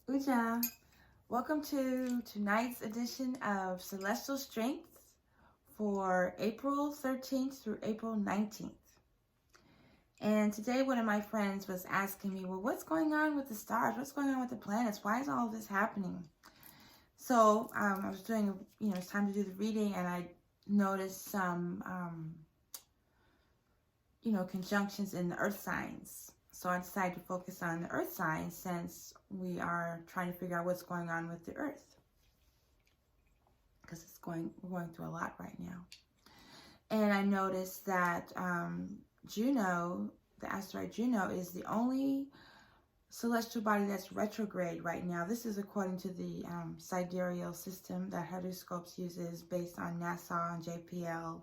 Udja. Welcome to tonight's edition of Celestial Strength for April 13th through April 19th. And today one of my friends was asking me, well, what's going on with the stars? What's going on with the planets? Why is all of this happening? So I was doing, it's time to do the reading, and I noticed some, conjunctions in the earth signs. So I decided to focus on the earth signs since we are trying to figure out what's going on with the earth. Because we're going through a lot right now. And I noticed that Juno, the asteroid Juno, is the only celestial body that's retrograde right now. This is according to the sidereal system that HeruScopes uses based on NASA and JPL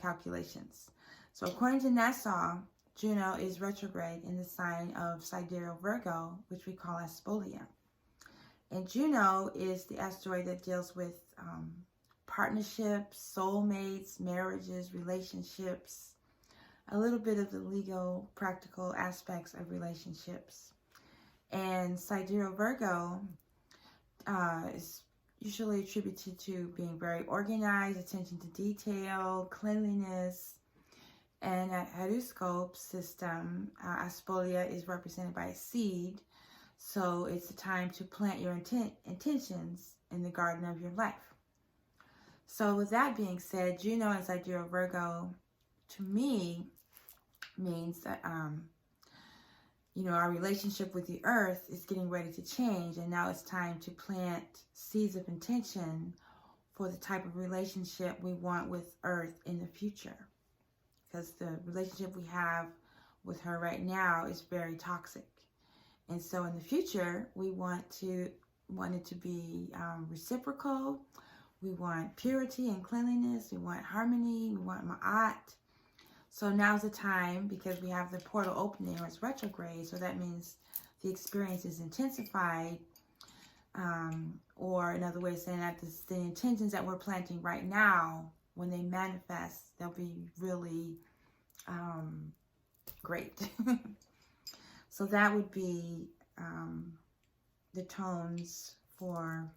calculations. So according to NASA, Juno is retrograde in the sign of Sidereal Virgo, which we call Aspolia. And Juno is the asteroid that deals with partnerships, soulmates, marriages, relationships, a little bit of the legal, practical aspects of relationships. And Sidereal Virgo is usually attributed to being very organized, attention to detail, cleanliness. And at HeruScopes system, Aspolia is represented by a seed. So it's a time to plant your intentions in the garden of your life. So with that being said, Juno and Sidereal Virgo, to me, means that, our relationship with the earth is getting ready to change. And now it's time to plant seeds of intention for the type of relationship we want with earth in the future. Because the relationship we have with her right now is very toxic. And so in the future, we want it to be reciprocal. We want purity and cleanliness. We want harmony. We want ma'at. So now's the time, because we have the portal opening, or it's retrograde. So that means the experience is intensified. Or another way of saying that, the intentions that we're planting right now, when they manifest, they'll be really great. So that would be the tones for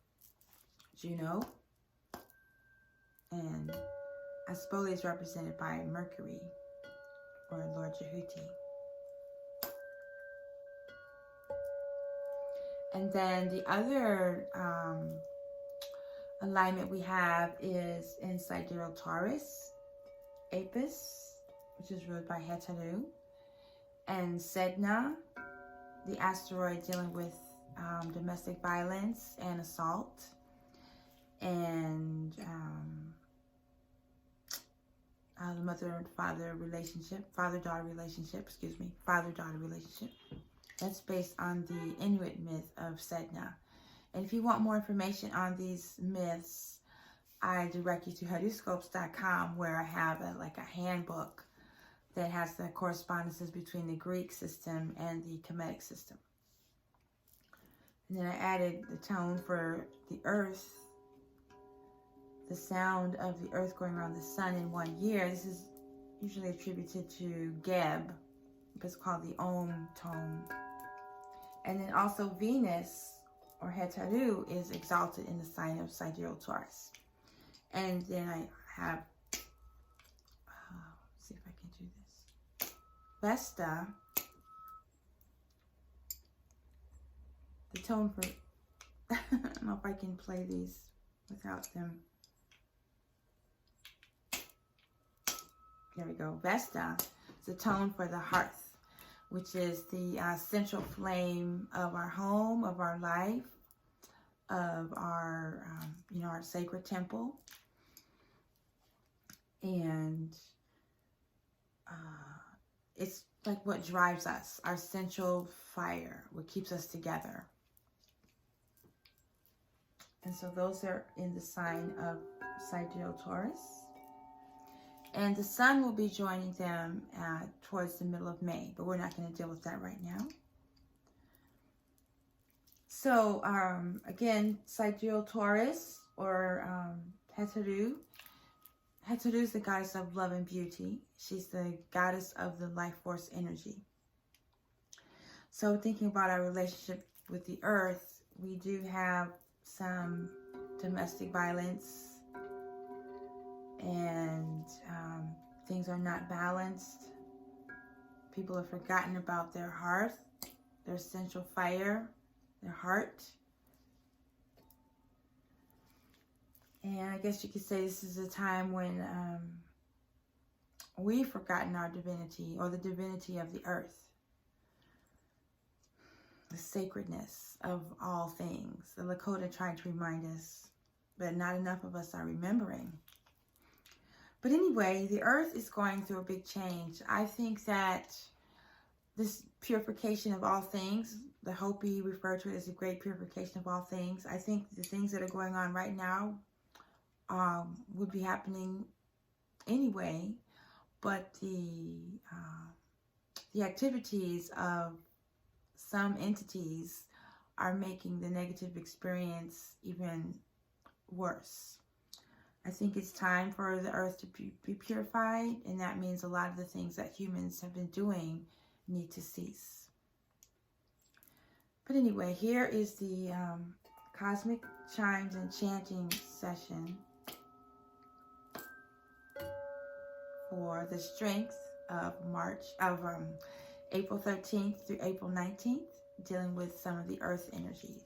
Juno. And Aspolia is represented by Mercury, or Lord Jehuti. And then the other alignment we have is in Sidereal Taurus, Apis, which is ruled by Heru, and Sedna, the asteroid dealing with domestic violence and assault, and the mother-father relationship, father-daughter relationship. That's based on the Inuit myth of Sedna. And if you want more information on these myths, I direct you to HeruScopes.com, where I have a handbook that has the correspondences between the Greek system and the Kemetic system. And then I added the tone for the earth, the sound of the earth going around the sun in 1 year. This is usually attributed to Geb, it's called the Om tone. And then also Venus, or Heru, is exalted in the sign of Sidereal Taurus. And then I have, let's see if I can do this, Vesta, the tone for, I don't know if I can play these without them. There we go. Vesta is the tone for the hearth, which is the central flame of our home, of our life, of our, our sacred temple. And it's like what drives us, our central fire, what keeps us together. And so those are in the sign of Sidereal Taurus. And the sun will be joining them towards the middle of May, but we're not going to deal with that right now. So, again, Sidereal Taurus, or Heru. Heru is the goddess of love and beauty. She's the goddess of the life force energy. So thinking about our relationship with the earth, we do have some domestic violence, and things are not balanced. People have forgotten about their hearth, their essential fire, their heart. And I guess you could say this is a time when we've forgotten our divinity, or the divinity of the earth, the sacredness of all things. The Lakota tried to remind us, but not enough of us are remembering. But anyway, the earth is going through a big change. I think that this purification of all things, the Hopi referred to it as the Great Purification of all things. I think the things that are going on right now would be happening anyway, but the activities of some entities are making the negative experience even worse. I think it's time for the earth to be purified, and that means a lot of the things that humans have been doing need to cease. But anyway, here is the Cosmic Chimes and chanting session for the strength of April 13th through April 19th, dealing with some of the earth energy.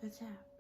Good job.